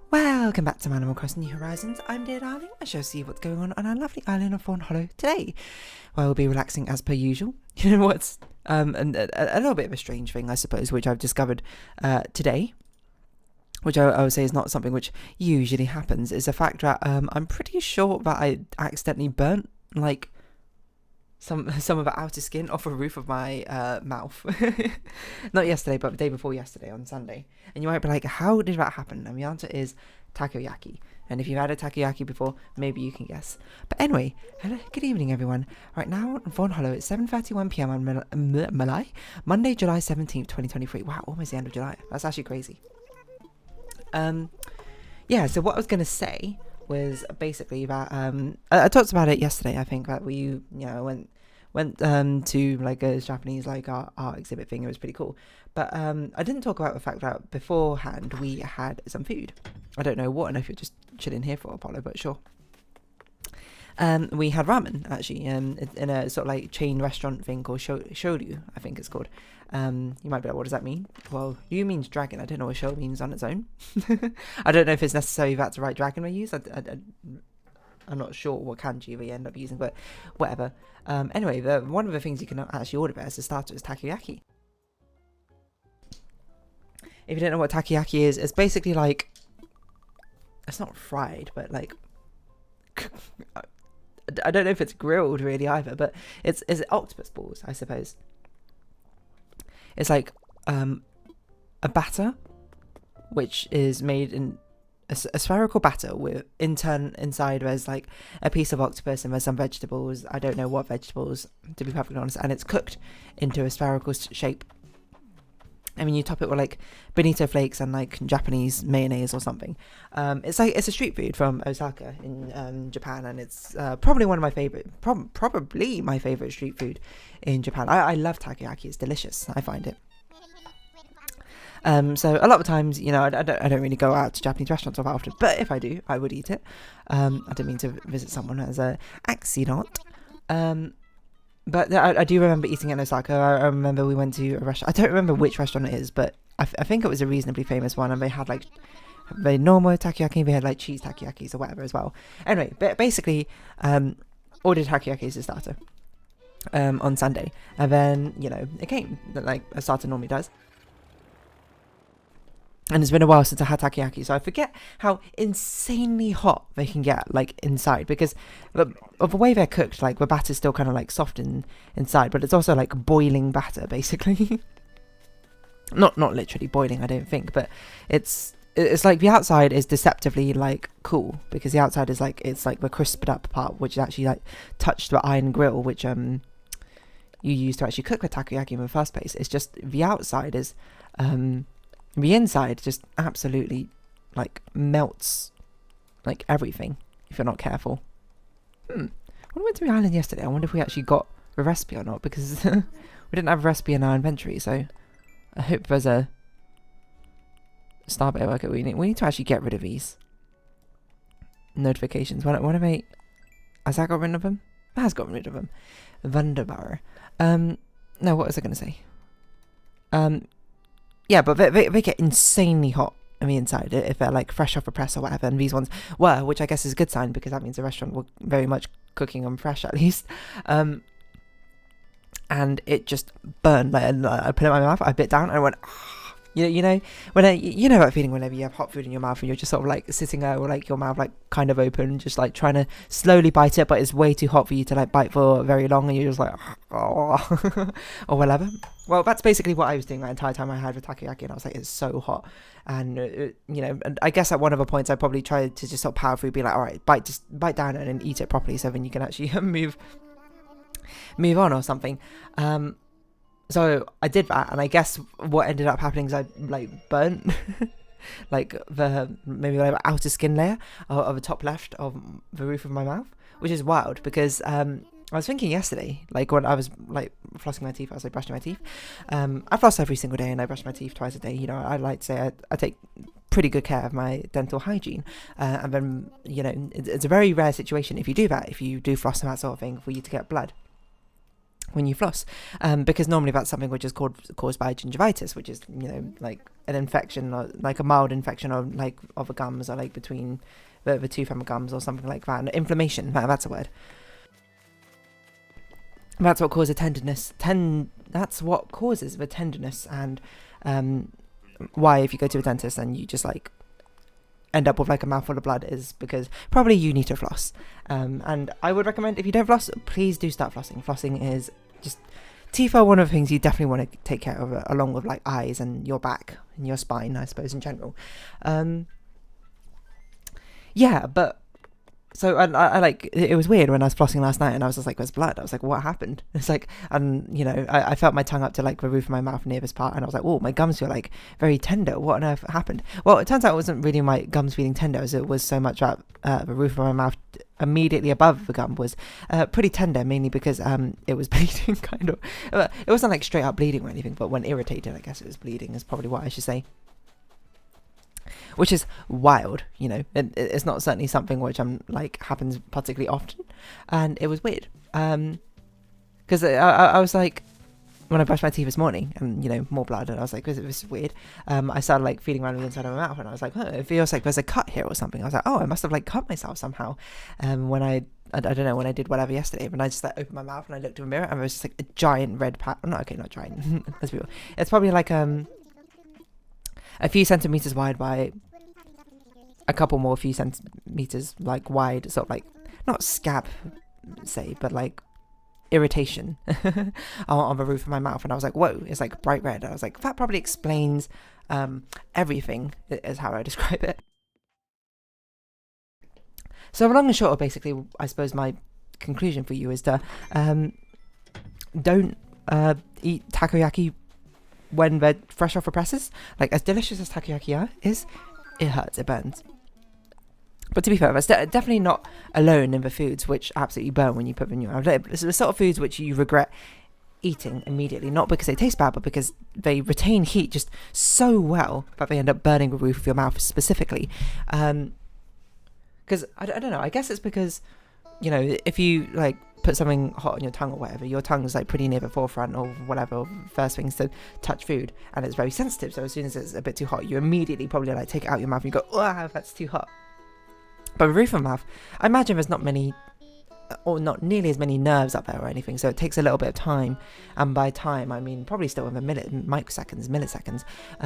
Welcome back to Animal Crossing New Horizons. I'm dear darling. I shall see what's going on our lovely island of Fawnhollow today, where we'll be relaxing as per usual. You know what's a little bit of a strange thing, I suppose, which I've discovered today, which I would say is not something which usually happens, is the fact that I'm pretty sure that I accidentally burnt like some of the outer skin off the roof of my mouth. Not yesterday, but the day before yesterday on Sunday. And you might be like, how did that happen? And the answer is takoyaki. And if you've had a takoyaki before, maybe you can guess. But anyway, hello, good evening everyone. Right now on Fawnhollow, it's 7:31 p.m. on Monday, July 17th, 2023. Wow, almost the end of July. That's actually crazy. Yeah, so what I was going to say was basically that I talked about it yesterday. I think that we went to like a Japanese like art exhibit thing. It was pretty cool, but I didn't talk about the fact that beforehand we had some food. I don't know what, and if you're just chilling here for Apollo, but sure. We had ramen actually in a sort of like chain restaurant thing called Shoryu, I think it's called. You might be like, what does that mean? Well, Yu means dragon. I don't know what Shou means on its own. I don't know if it's necessarily that's the right dragon we use. I'm not sure what kanji we end up using, but whatever. Anyway, one of the things you can actually order there as a starter is takoyaki. If you don't know what takoyaki is, it's basically like, it's not fried, but like, I don't know if it's grilled really either, but it's octopus balls, I suppose. It's like a batter, which is made in a spherical batter with inside there's like a piece of octopus and there's some vegetables. I don't know what vegetables, to be perfectly honest, and it's cooked into a spherical shape. I mean, you top it with like bonito flakes and like Japanese mayonnaise or something. It's a street food from Osaka in Japan, and it's probably one of my favorite, probably my favorite street food in Japan. I love takoyaki. It's delicious. I find it. So a lot of times, you know, I don't really go out to Japanese restaurants all often, but if I do, I would eat it. I didn't mean to visit someone as an accident. But I do remember eating it in Osaka. I remember we went to a restaurant. I don't remember which restaurant it is, but I think it was a reasonably famous one. And they had like very normal takoyaki. They had like cheese takoyakis or whatever as well. Anyway, basically, ordered takoyaki as a starter on Sunday. And then, you know, it came like a starter normally does. And it's been a while since I had takoyaki, so I forget how insanely hot they can get, like, inside, because of the way they're cooked, like, the batter's still kind of, like, soft inside, but it's also, like, boiling batter, basically. not literally boiling, I don't think, but it's like the outside is deceptively, like, cool, because the outside is, like, it's, like, the crisped up part, which is actually, like, touched the iron grill, which, you use to actually cook the takoyaki in the first place. It's just, the outside is, the inside just absolutely, like, melts, like, everything, if you're not careful. When we went to the island yesterday, I wonder if we actually got the recipe or not, because we didn't have a recipe in our inventory, so I hope there's a Starbait worker. We need to actually get rid of these notifications. When have they... Has that got rid of them? That has got rid of them. Wunderbar. No, what was I going to say? Yeah, but they get insanely hot on the inside if they're like fresh off a press or whatever, and these ones were, which I guess is a good sign because that means the restaurant were very much cooking them fresh at least. And it just burned. Like, I put it in my mouth, I bit down, and I went, you know, when you know that feeling whenever you have hot food in your mouth and you're just sort of like sitting there with like your mouth like kind of open, just like trying to slowly bite it, but it's way too hot for you to like bite for very long, and you're just like, oh, or whatever. Well, that's basically what I was doing that entire time I had the takoyaki, and I was like, it's so hot. And, you know, and I guess at one of the points I probably tried to just sort of power through, be like, all right, bite down and then eat it properly so then you can actually move on or something. So I did that, and I guess what ended up happening is I, like, burnt, like, maybe like the outer skin layer of the top left of the roof of my mouth, which is wild because, I was thinking yesterday, like, when I was, like, flossing my teeth, I was, like, brushing my teeth. I floss every single day, and I brush my teeth twice a day. You know, I like to say I take pretty good care of my dental hygiene. And then, you know, it's a very rare situation if you do that, if you do floss and that sort of thing, for you to get blood. when you floss, because normally that's something which is caused by gingivitis, which is, you know, like an infection, or like a mild infection of like of the gums, or like between the tooth and the gums, or something like that. And inflammation, that's a word. That's what causes tenderness. That's what causes the tenderness, and why if you go to a dentist and you just like end up with like a mouthful of blood is because probably you need to floss. And I would recommend, if you don't floss, please do start flossing. Flossing is just, teeth are one of the things you definitely want to take care of, along with like eyes and your back and your spine, I suppose, in general. Yeah, but so I like, it was weird when I was flossing last night and I was just like, there's blood. I was like, what happened? It's like, and you know, I felt my tongue up to like the roof of my mouth near this part, and I was like, oh, my gums feel like very tender. What on earth happened? Well, it turns out it wasn't really my gums feeling tender, as it was so much that the roof of my mouth immediately above the gum was pretty tender, mainly because it was bleeding, kind of. It wasn't like straight up bleeding or anything, but when irritated, I guess it was bleeding, is probably what I should say. Which is wild, you know. It's not certainly something which like happens particularly often, and it was weird. Because I was like, when I brushed my teeth this morning, and you know, more blood, and I was like, this is weird. I started like feeling around with the inside of my mouth, and I was like, oh, it feels like there's a cut here or something. I was like, oh, I must have like cut myself somehow. When I don't know, when I did whatever yesterday, but I just like opened my mouth and I looked in the mirror, and there was just like a giant red patch. No, okay, not giant. Let's be real. It's probably like a few centimeters wide by a couple more few centimeters like wide, sort of like, not scab, say, but like irritation on the roof of my mouth. And I was like, whoa, it's like bright red. I was like, that probably explains everything, is how I describe it. So long and short of basically, I suppose my conclusion for you is to don't eat takoyaki when they're fresh off the presses. Like, as delicious as takoyaki is, it hurts, it burns. But to be fair, that's definitely not alone in the foods which absolutely burn when you put them in your mouth. It's the sort of foods which you regret eating immediately, not because they taste bad, but because they retain heat just so well that they end up burning the roof of your mouth specifically. Because, I don't know, I guess it's because, you know, if you like put something hot on your tongue or whatever, your tongue is like pretty near the forefront or whatever, first things to touch food, and it's very sensitive. So as soon as it's a bit too hot, you immediately probably like take it out your mouth and you go, oh, that's too hot. But the roof of the mouth, I imagine there's not many, or not nearly as many nerves up there or anything, so it takes a little bit of time, and by time I mean probably still within milliseconds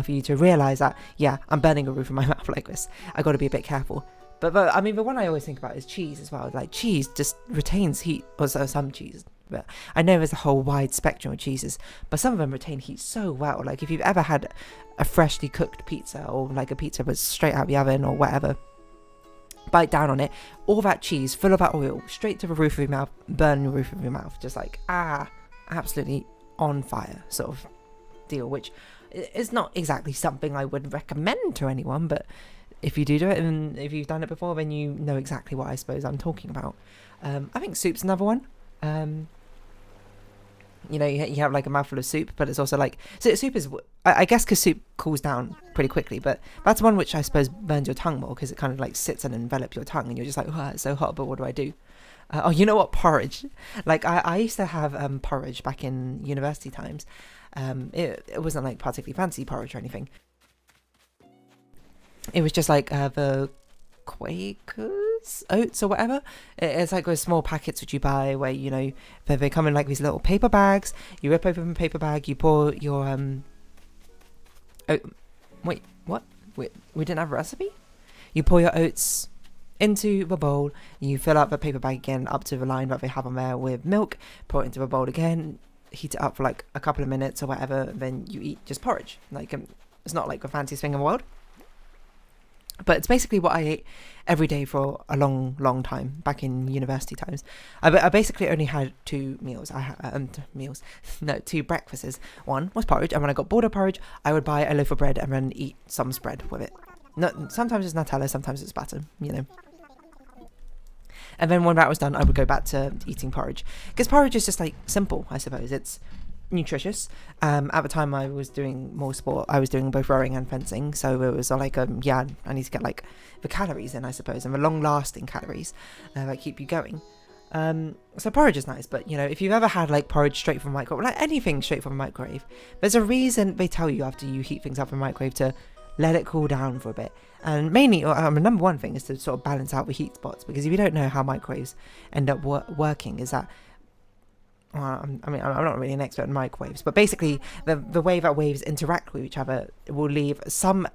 for you to realise that, yeah, I'm burning the roof of my mouth like this. I got to be a bit careful. But I mean, the one I always think about is cheese as well. Like, cheese just retains heat, or so some cheese. But I know there's a whole wide spectrum of cheeses, but some of them retain heat so well. Like, if you've ever had a freshly cooked pizza, or like a pizza that's straight out of the oven or whatever, bite down on it, all that cheese full of that oil straight to the roof of your mouth, burn the roof of your mouth, just like absolutely on fire sort of deal, which is not exactly something I would recommend to anyone, but if you do it, and if you've done it before, then you know exactly what I suppose I'm talking about. I think soup's another one. You know, you have like a mouthful of soup, but it's also like, so soup is, I guess, because soup cools down pretty quickly, but that's one which I suppose burns your tongue more, because it kind of like sits and envelops your tongue, and you're just like, oh, it's so hot, but what do I do? Oh, you know what, porridge. Like, I used to have porridge back in university times. It wasn't like particularly fancy porridge or anything. It was just like the Quakers oats or whatever. It's like those small packets which you buy where, you know, they come in like these little paper bags. You rip open the paper bag, you pour your wait, what? We didn't have a recipe? You pour your oats into the bowl, you fill up the paper bag again up to the line that they have on there with milk, pour it into the bowl again, heat it up for like a couple of minutes or whatever, then you eat just porridge. Like, it's not like the fanciest thing in the world, but it's basically what I ate every day for a long, long time back in university times. I basically only had two meals. Two breakfasts. One was porridge, and when I got bored of porridge, I would buy a loaf of bread and then eat some spread with it. No, sometimes it's Nutella, sometimes it's batter, you know. And then when that was done, I would go back to eating porridge, because porridge is just like simple, I suppose. It's nutritious. At the time I was doing more sport, I was doing both rowing and fencing, so it was like I need to get like the calories in, I suppose, and the long lasting calories that keep you going. So porridge is nice, but you know, if you've ever had like porridge straight from a microwave, like anything straight from a microwave, there's a reason they tell you after you heat things up in a microwave to let it cool down for a bit. And mainly, number one thing is to sort of balance out the heat spots, because if you don't know how microwaves end up working, is that, I'm not really an expert in microwaves, but basically the way that waves interact with each other will leave some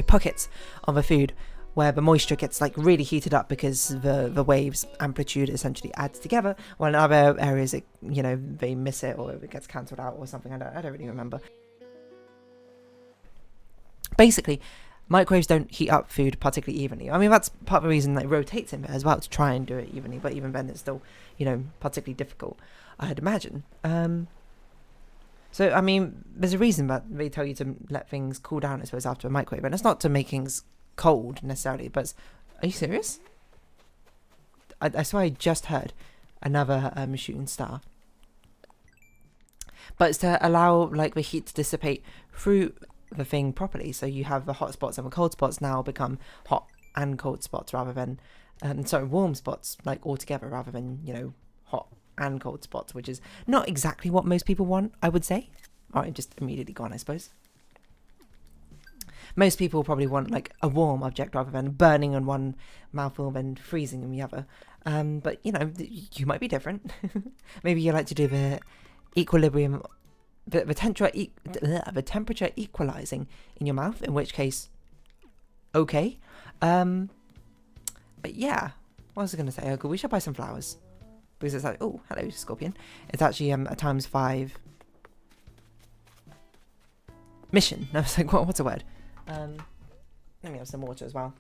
pockets of the food where the moisture gets like really heated up because the waves amplitude essentially adds together, while in other areas it, you know, they miss it or it gets cancelled out or something. I don't really remember. Basically, microwaves don't heat up food particularly evenly. I mean, that's part of the reason it rotates in there as well, to try and do it evenly, but even then it's still, you know, particularly difficult, I'd imagine. So, I mean, there's a reason that they tell you to let things cool down, I suppose, after a microwave, and it's not to make things cold necessarily, but are you serious? I swear I just heard another shooting star. But it's to allow like the heat to dissipate through the thing properly, so you have the hot spots and the cold spots now become hot and cold spots rather than warm spots, like altogether, rather than, you know, hot and cold spots, which is not exactly what most people want, I would say. Alright, just immediately gone, I suppose. Most people probably want like a warm object rather than burning in one mouthful and freezing in the other. But you know, you might be different. Maybe you like to do the equilibrium, the temperature equalizing in your mouth, in which case, okay. But yeah, what was I going to say? Oh, we should buy some flowers, because it's like, oh, hello, scorpion. It's actually a ×5 mission. I was like, what's a word? Let me have some water as well.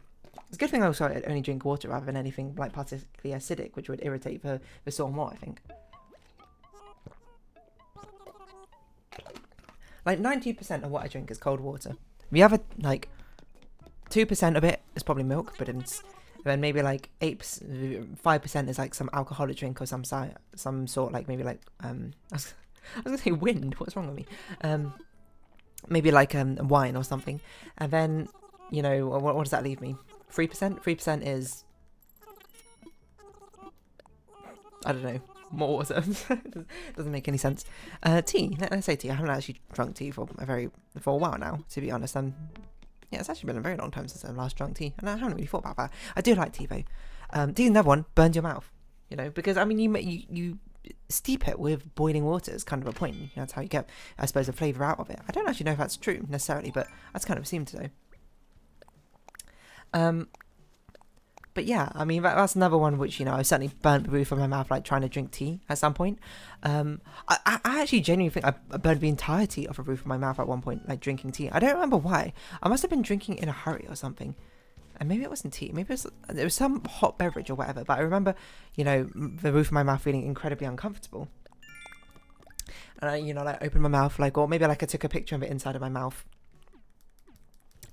It's a good thing also I only drink water rather than anything like particularly acidic, which would irritate the soul more, I think. Like 90% of what I drink is cold water. The other like 2% of it is probably milk, but then maybe like 5% is like some alcoholic drink or some sort, like maybe like I was gonna say wind. What's wrong with me? Maybe like wine or something, and then, you know, what does that leave me? 3%. 3% is, I don't know, more water. Doesn't make any sense. Tea. Let's say tea. I haven't actually drunk tea for a while now, to be honest. Yeah, it's actually been a very long time since I last drunk tea, and I haven't really thought about that. I do like tea though. Tea is another one. Burns your mouth, you know, because I mean you steep it with boiling water is kind of a point. You know, that's how you get, I suppose, a flavour out of it. I don't actually know if that's true necessarily, but that's kind of seemed to know. But yeah, I mean, that's another one which, you know, I certainly burnt the roof of my mouth like trying to drink tea at some point. I actually genuinely think I burned the entirety of the roof of my mouth at one point, like drinking tea. I don't remember why. I must have been drinking in a hurry or something. And maybe it wasn't tea, maybe it was some hot beverage or whatever, but I remember, you know, the roof of my mouth feeling incredibly uncomfortable. And I, you know, like opened my mouth, like, or maybe like I took a picture of it inside of my mouth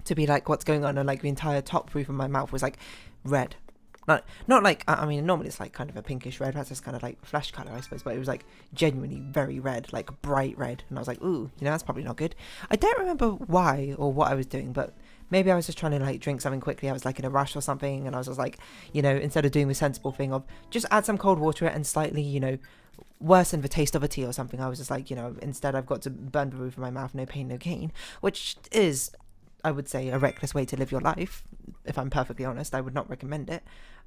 to be like, what's going on, and like the entire top roof of my mouth was like red. Not like, I mean, normally it's like kind of a pinkish red, that's just kind of like flesh colour, I suppose, but it was like genuinely very red, like bright red, and I was like, ooh, you know, that's probably not good. I don't remember why or what I was doing, but maybe I was just trying to like drink something quickly. I was like in a rush or something, and I was just like, you know, instead of doing the sensible thing of just add some cold water and slightly, you know, worsen the taste of a tea or something, I was just like, you know, instead I've got to burn the roof of my mouth, no pain, no gain, which is, I would say, a reckless way to live your life. If I'm perfectly honest, I would not recommend it.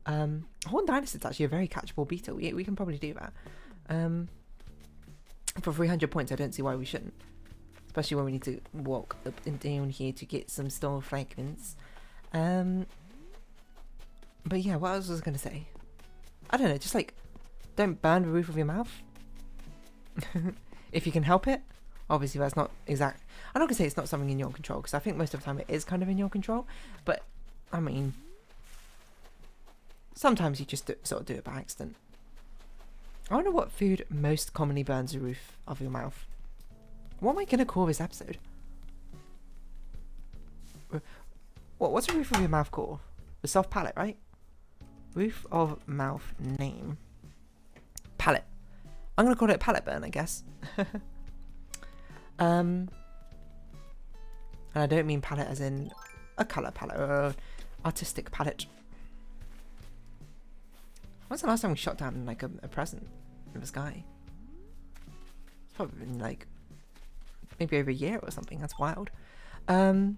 Horn Dynasty is actually a very catchable beetle. We can probably do that. For 300 points, I don't see why we shouldn't. Especially when we need to walk up and down here to get some store fragments. But yeah, what else was I going to say? I don't know, just like, don't burn the roof of your mouth. If you can help it. Obviously, that's not exact. I'm not going to say it's not something in your control, because I think most of the time it is kind of in your control. But, I mean, sometimes you just sort of do it by accident. I wonder what food most commonly burns the roof of your mouth. What am I going to call this episode? What's the roof of your mouth called? The soft palate, right? Roof of mouth name. Palate. I'm going to call it palate burn, I guess. And I don't mean palette as in a colour palette or artistic palette. When's the last time we shot down like a present in the sky? It's probably been like maybe over a year or something. That's wild. So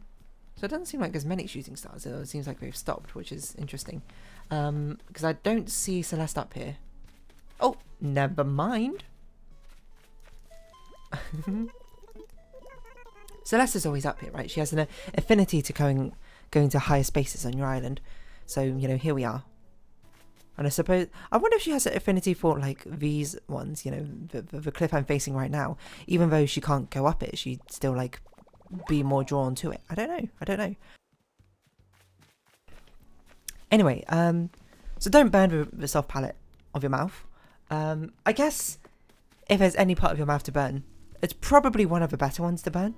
it doesn't seem like there's many shooting stars. It seems like they've stopped, which is interesting. Because I don't see Celeste up here. Oh, never mind. Celeste is always up here, right? She has an affinity to going to higher spaces on your island. So, you know, here we are. And I suppose, I wonder if she has an affinity for like these ones, you know, the cliff I'm facing right now. Even though she can't go up it, she'd still like be more drawn to it. I don't know. Anyway, so don't burn the soft palate of your mouth. I guess if there's any part of your mouth to burn, it's probably one of the better ones to burn.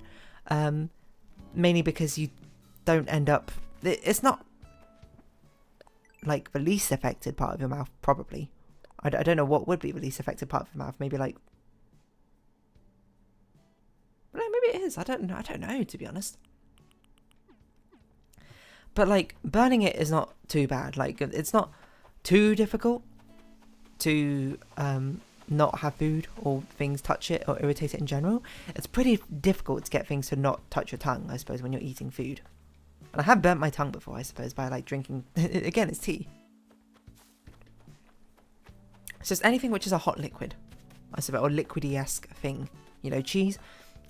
Mainly because you don't end up, it's not like the least affected part of your mouth, probably. I don't know what would be the least affected part of your mouth. Maybe like, no, maybe it is. I don't know, to be honest. But like burning it is not too bad. Like it's not too difficult to not have food or things touch it or irritate it in general. It's pretty difficult to get things to not touch your tongue, I suppose, when you're eating food. And I have burnt my tongue before, I suppose, by like drinking. Again, it's tea. It's just anything which is a hot liquid, I suppose, or liquidy-esque thing. You know, cheese,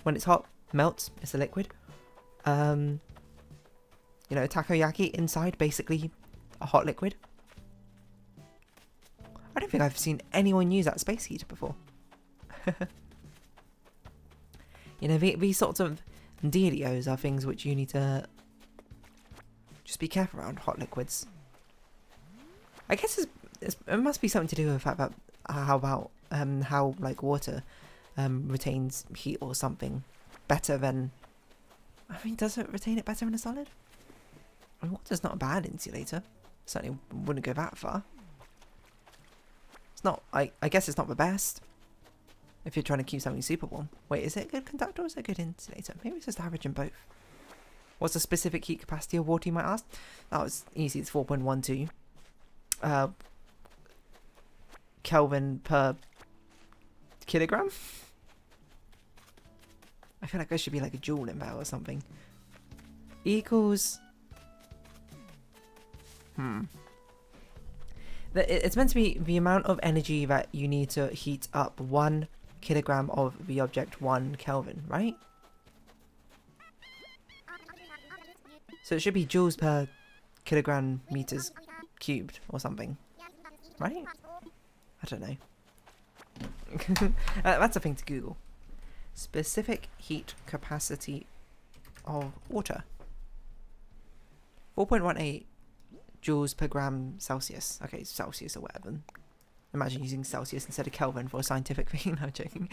when it's hot, melts. It's a liquid. You know, takoyaki inside, basically a hot liquid. I don't think I've seen anyone use that space heater before. You know, these sorts of dealios are things which you need to just be careful around, hot liquids. I guess it must be something to do with the fact that how like water retains heat or something better than, I mean, does it retain it better than a solid? I mean, water's not a bad insulator. Certainly wouldn't go that far. It's not, I guess it's not the best if you're trying to keep something super warm. Wait, is it a good conductor or is it a good insulator? Maybe it's just average in both. What's the specific heat capacity of water, you might ask? That was easy, it's 4.12 Kelvin per kilogram. I feel like there should be like a joule in there or something. Equals... It's meant to be the amount of energy that you need to heat up 1 kilogram of the object 1 Kelvin, right? So it should be joules per kilogram meters cubed or something, right? I don't know. That's a thing to Google. Specific heat capacity of water. 4.18 joules per gram Celsius. Okay, Celsius or whatever. Imagine using Celsius instead of Kelvin for a scientific thing. No, I'm joking.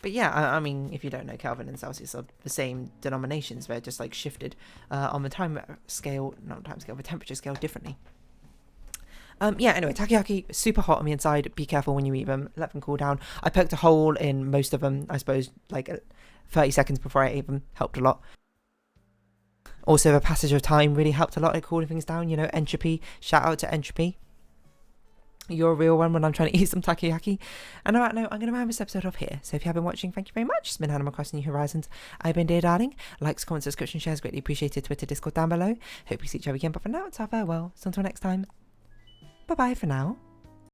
But yeah, I mean, if you don't know, Kelvin and Celsius are the same denominations. They're just like shifted on the time scale, not time scale, the temperature scale differently. Yeah, anyway, takoyaki, super hot on the inside. Be careful when you eat them. Let them cool down. I poked a hole in most of them, I suppose, like 30 seconds before I ate them. Helped a lot. Also, the passage of time really helped a lot at cooling things down. You know, entropy. Shout out to entropy. You're a real one when I'm trying to eat some takoyaki. And on that note, I'm going to round this episode off here. So if you have been watching, thank you very much. It's been Animal Crossing New Horizons. I've been Dear Darling. Likes, comments, subscription, shares, greatly appreciated. Twitter, Discord down below. Hope you see each other again. But for now, it's our farewell. So until next time. Bye-bye for now.